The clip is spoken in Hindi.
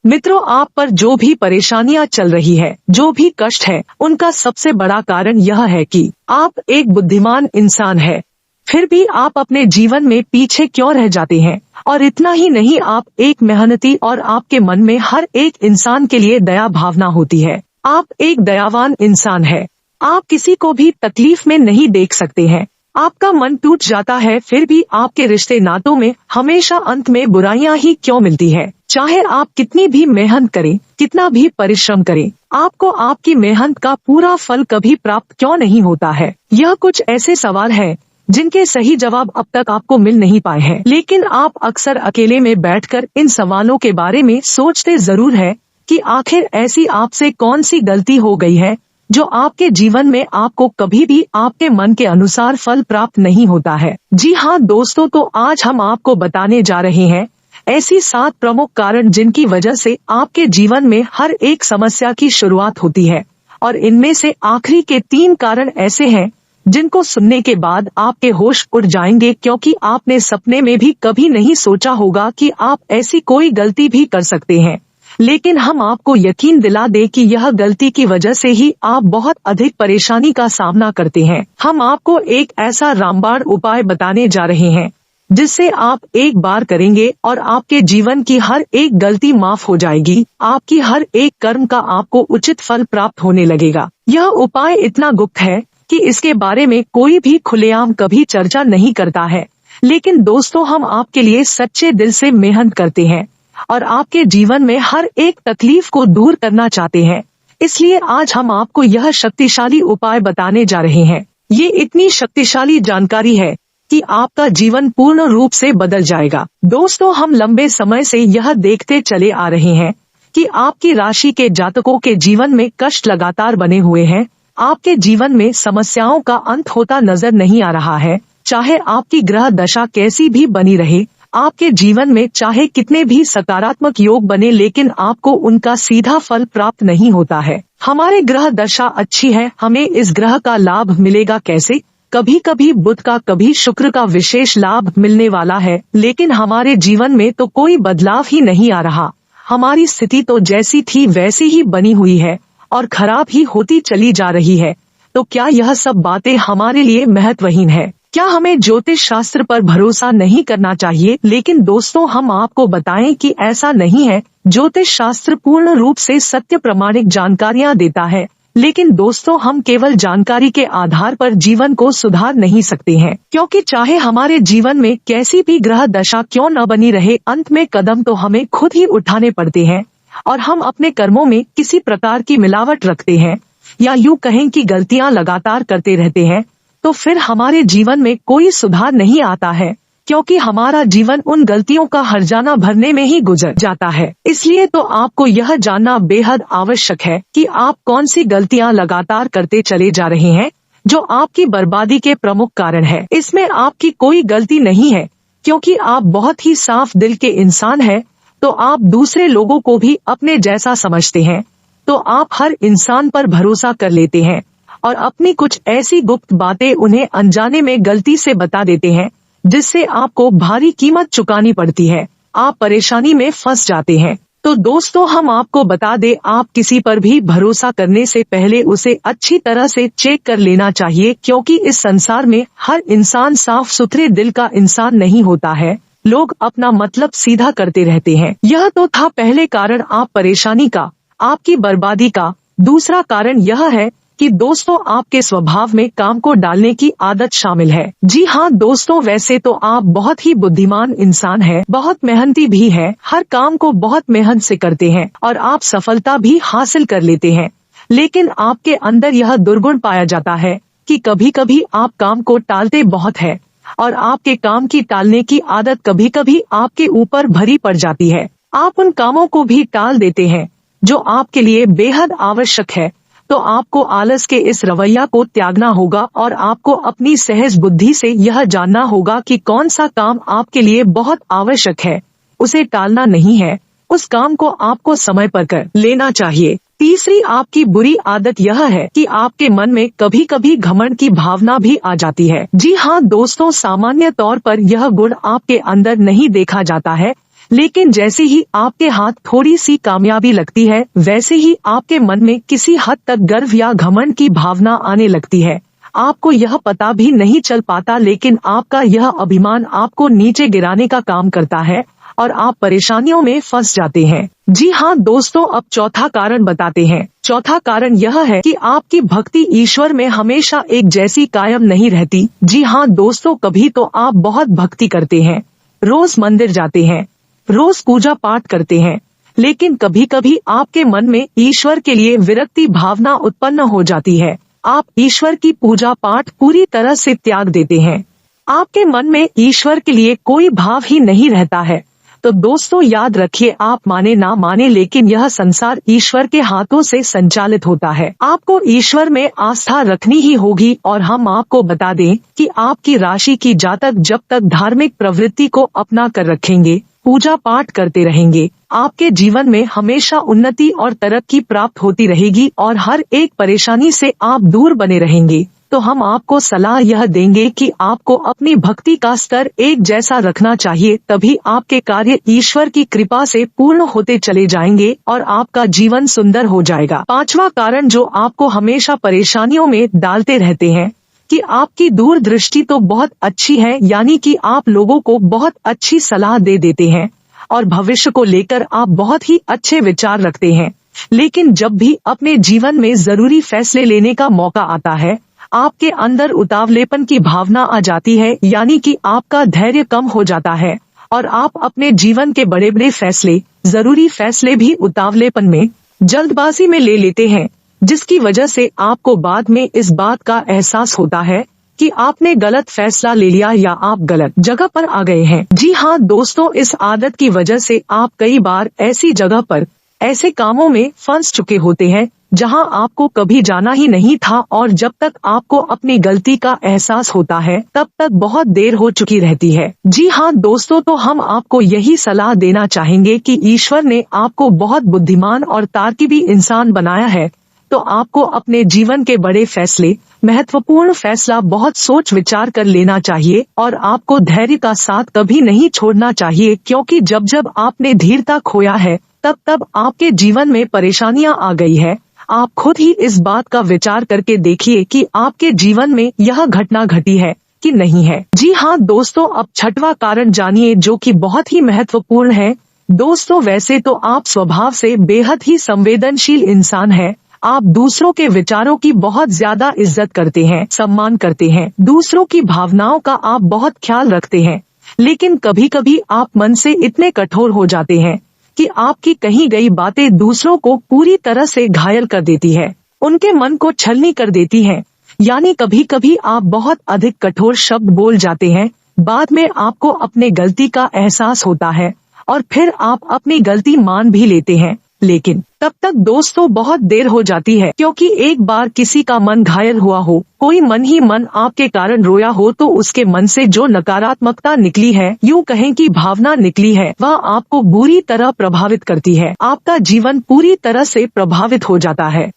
मित्रों, आप पर जो भी परेशानियां चल रही है, जो भी कष्ट है, उनका सबसे बड़ा कारण यह है कि आप एक बुद्धिमान इंसान है, फिर भी आप अपने जीवन में पीछे क्यों रह जाते हैं। और इतना ही नहीं, आप एक मेहनती और आपके मन में हर एक इंसान के लिए दया भावना होती है। आप एक दयावान इंसान है। आप किसी को भी तकलीफ में नहीं देख सकते हैं। आपका मन टूट जाता है, फिर भी आपके रिश्ते नातों में हमेशा अंत में बुराइयां ही क्यों मिलती है। चाहे आप कितनी भी मेहनत करें, कितना भी परिश्रम करें, आपको आपकी मेहनत का पूरा फल कभी प्राप्त क्यों नहीं होता है। यह कुछ ऐसे सवाल हैं जिनके सही जवाब अब तक आपको मिल नहीं पाए हैं, लेकिन आप अक्सर अकेले में बैठकर इन सवालों के बारे में सोचते जरूर है कि आखिर ऐसी आपसे कौन सी गलती हो गई है जो आपके जीवन में आपको कभी भी आपके मन के अनुसार फल प्राप्त नहीं होता है। जी हाँ दोस्तों, तो आज हम आपको बताने जा रहे हैं ऐसी 7 प्रमुख कारण जिनकी वजह से आपके जीवन में हर एक समस्या की शुरुआत होती है। और इनमें से आखिरी के 3 कारण ऐसे हैं जिनको सुनने के बाद आपके होश उड़ जाएंगे, क्योंकि आपने सपने में भी कभी नहीं सोचा होगा कि आप ऐसी कोई गलती भी कर सकते हैं। लेकिन हम आपको यकीन दिला दें कि यह गलती की वजह से ही आप बहुत अधिक परेशानी का सामना करते हैं। हम आपको एक ऐसा रामबाण उपाय बताने जा रहे हैं जिससे आप एक बार करेंगे और आपके जीवन की हर एक गलती माफ हो जाएगी। आपकी हर एक कर्म का आपको उचित फल प्राप्त होने लगेगा। यह उपाय इतना गुप्त है कि इसके बारे में कोई भी खुलेआम कभी चर्चा नहीं करता है, लेकिन दोस्तों हम आपके लिए सच्चे दिल से मेहनत करते हैं और आपके जीवन में हर एक तकलीफ को दूर करना चाहते हैं। इसलिए आज हम आपको यह शक्तिशाली उपाय बताने जा रहे हैं। ये इतनी शक्तिशाली जानकारी है कि आपका जीवन पूर्ण रूप से बदल जाएगा। दोस्तों, हम लंबे समय से यह देखते चले आ रहे हैं कि आपकी राशि के जातकों के जीवन में कष्ट लगातार बने हुए हैं। आपके जीवन में समस्याओं का अंत होता नजर नहीं आ रहा है। चाहे आपकी ग्रह दशा कैसी भी बनी रहे, आपके जीवन में चाहे कितने भी सकारात्मक योग बने, लेकिन आपको उनका सीधा फल प्राप्त नहीं होता है। हमारे ग्रह दशा अच्छी है, हमें इस ग्रह का लाभ मिलेगा कैसे? कभी कभी बुध का, कभी शुक्र का विशेष लाभ मिलने वाला है, लेकिन हमारे जीवन में तो कोई बदलाव ही नहीं आ रहा। हमारी स्थिति तो जैसी थी वैसी ही बनी हुई है और खराब ही होती चली जा रही है। तो क्या यह सब बातें हमारे लिए महत्वहीन है? क्या हमें ज्योतिष शास्त्र पर भरोसा नहीं करना चाहिए? लेकिन दोस्तों, हम आपको बताएं कि ऐसा नहीं है। ज्योतिष शास्त्र पूर्ण रूप से सत्य प्रमाणिक जानकारियां देता है, लेकिन दोस्तों हम केवल जानकारी के आधार पर जीवन को सुधार नहीं सकते हैं, क्योंकि चाहे हमारे जीवन में कैसी भी ग्रह दशा क्यों न बनी रहे, अंत में कदम तो हमें खुद ही उठाने पड़ते हैं। और हम अपने कर्मों में किसी प्रकार की मिलावट रखते हैं या यूं कहें कि गलतियां लगातार करते रहते हैं, तो फिर हमारे जीवन में कोई सुधार नहीं आता है, क्योंकि हमारा जीवन उन गलतियों का हर्जाना भरने में ही गुजर जाता है। इसलिए तो आपको यह जानना बेहद आवश्यक है कि आप कौन सी गलतियां लगातार करते चले जा रहे हैं जो आपकी बर्बादी के प्रमुख कारण है। इसमें आपकी कोई गलती नहीं है, क्योंकि आप बहुत ही साफ दिल के इंसान हैं। तो आप दूसरे लोगों को भी अपने जैसा समझते हैं, तो आप हर इंसान पर भरोसा कर लेते हैं और अपनी कुछ ऐसी गुप्त बातें उन्हें अनजाने में गलती से बता देते हैं, जिससे आपको भारी कीमत चुकानी पड़ती है। आप परेशानी में फंस जाते हैं। तो दोस्तों, हम आपको बता दें, आप किसी पर भी भरोसा करने से पहले उसे अच्छी तरह से चेक कर लेना चाहिए, क्योंकि इस संसार में हर इंसान साफ सुथरे दिल का इंसान नहीं होता है। लोग अपना मतलब सीधा करते रहते हैं। यह तो था पहले कारण आप परेशानी का, आपकी बर्बादी का। दूसरा कारण यह है कि दोस्तों आपके स्वभाव में काम को डालने की आदत शामिल है। जी हाँ दोस्तों, वैसे तो आप बहुत ही बुद्धिमान इंसान हैं, बहुत मेहनती भी हैं, हर काम को बहुत मेहनत से करते हैं और आप सफलता भी हासिल कर लेते हैं। लेकिन आपके अंदर यह दुर्गुण पाया जाता है कि कभी कभी आप काम को टालते बहुत है और आपके काम की टालने की आदत कभी कभी आपके ऊपर भरी पड़ जाती है। आप उन कामों को भी टाल देते हैं जो आपके लिए बेहद आवश्यक है। तो आपको आलस के इस रवैया को त्यागना होगा और आपको अपनी सहज बुद्धि से यह जानना होगा कि कौन सा काम आपके लिए बहुत आवश्यक है, उसे टालना नहीं है। उस काम को आपको समय पर कर लेना चाहिए। तीसरी आपकी बुरी आदत यह है कि आपके मन में कभी कभी घमंड की भावना भी आ जाती है। जी हाँ दोस्तों, सामान्य तौर पर यह गुण आपके अंदर नहीं देखा जाता है, लेकिन जैसे ही आपके हाथ थोड़ी सी कामयाबी लगती है, वैसे ही आपके मन में किसी हद तक गर्व या घमंड की भावना आने लगती है। आपको यह पता भी नहीं चल पाता, लेकिन आपका यह अभिमान आपको नीचे गिराने का काम करता है और आप परेशानियों में फंस जाते हैं। जी हाँ दोस्तों, अब चौथा कारण बताते हैं। चौथा कारण यह है कि आपकी भक्ति ईश्वर में हमेशा एक जैसी कायम नहीं रहती। जी हाँ दोस्तों, कभी तो आप बहुत भक्ति करते हैं, रोज मंदिर जाते हैं, रोज पूजा पाठ करते हैं, लेकिन कभी कभी आपके मन में ईश्वर के लिए विरक्ति भावना उत्पन्न हो जाती है। आप ईश्वर की पूजा पाठ पूरी तरह से त्याग देते हैं, आपके मन में ईश्वर के लिए कोई भाव ही नहीं रहता है। तो दोस्तों याद रखिए, आप माने ना माने, लेकिन यह संसार ईश्वर के हाथों से संचालित होता है। आपको ईश्वर में आस्था रखनी ही होगी। और हम आपको बता दें कि आपकी राशि की जातक जब तक धार्मिक प्रवृत्ति को अपना कर रखेंगे, पूजा पाठ करते रहेंगे, आपके जीवन में हमेशा उन्नति और तरक्की प्राप्त होती रहेगी और हर एक परेशानी से आप दूर बने रहेंगे। तो हम आपको सलाह यह देंगे कि आपको अपनी भक्ति का स्तर एक जैसा रखना चाहिए, तभी आपके कार्य ईश्वर की कृपा से पूर्ण होते चले जाएंगे और आपका जीवन सुंदर हो जाएगा। पांचवा कारण जो आपको हमेशा परेशानियों में डालते रहते हैं कि आपकी दूरदृष्टि तो बहुत अच्छी है, यानी कि आप लोगों को बहुत अच्छी सलाह दे देते हैं और भविष्य को लेकर आप बहुत ही अच्छे विचार रखते हैं, लेकिन जब भी अपने जीवन में जरूरी फैसले लेने का मौका आता है, आपके अंदर उतावलेपन की भावना आ जाती है, यानी कि आपका धैर्य कम हो जाता है और आप अपने जीवन के बड़े बड़े फैसले, जरूरी फैसले भी उतावलेपन में, जल्दबाजी में ले लेते हैं, जिसकी वजह से आपको बाद में इस बात का एहसास होता है कि आपने गलत फैसला ले लिया या आप गलत जगह पर आ गए हैं। जी हाँ दोस्तों, इस आदत की वजह से आप कई बार ऐसी जगह पर, ऐसे कामों में फंस चुके होते हैं जहां आपको कभी जाना ही नहीं था, और जब तक आपको अपनी गलती का एहसास होता है तब तक बहुत देर हो चुकी रहती है। जी हाँ दोस्तों, तो हम आपको यही सलाह देना चाहेंगे कि ईश्वर ने आपको बहुत बुद्धिमान और तार्किक इंसान बनाया है, तो आपको अपने जीवन के बड़े फैसले, महत्वपूर्ण फैसला बहुत सोच विचार कर लेना चाहिए और आपको धैर्य का साथ कभी नहीं छोड़ना चाहिए, क्योंकि जब जब आपने धीरता खोया है तब तब आपके जीवन में परेशानियां आ गई है। आप खुद ही इस बात का विचार करके देखिए कि आपके जीवन में यह घटना घटी है कि नहीं है। जी हाँ दोस्तों, अब छठवां कारण जानिए जो कि बहुत ही महत्वपूर्ण है। दोस्तों, वैसे तो आप स्वभाव से बेहद ही संवेदनशील इंसान हैं। आप दूसरों के विचारों की बहुत ज्यादा इज्जत करते हैं, सम्मान करते हैं, दूसरों की भावनाओं का आप बहुत ख्याल रखते हैं, लेकिन कभी कभी आप मन से इतने कठोर हो जाते हैं कि आपकी कही गई बातें दूसरों को पूरी तरह से घायल कर देती है, उनके मन को छलनी कर देती है। यानी कभी कभी आप बहुत अधिक कठोर शब्द बोल जाते हैं, बाद में आपको अपने गलती का एहसास होता है और फिर आप अपनी गलती मान भी लेते हैं, लेकिन तब तक दोस्तों बहुत देर हो जाती है, क्योंकि एक बार किसी का मन घायल हुआ हो, कोई मन ही मन आपके कारण रोया हो, तो उसके मन से जो नकारात्मकता निकली है, यूँ कहें कि भावना निकली है, वह आपको बुरी तरह प्रभावित करती है। आपका जीवन पूरी तरह से प्रभावित हो जाता है।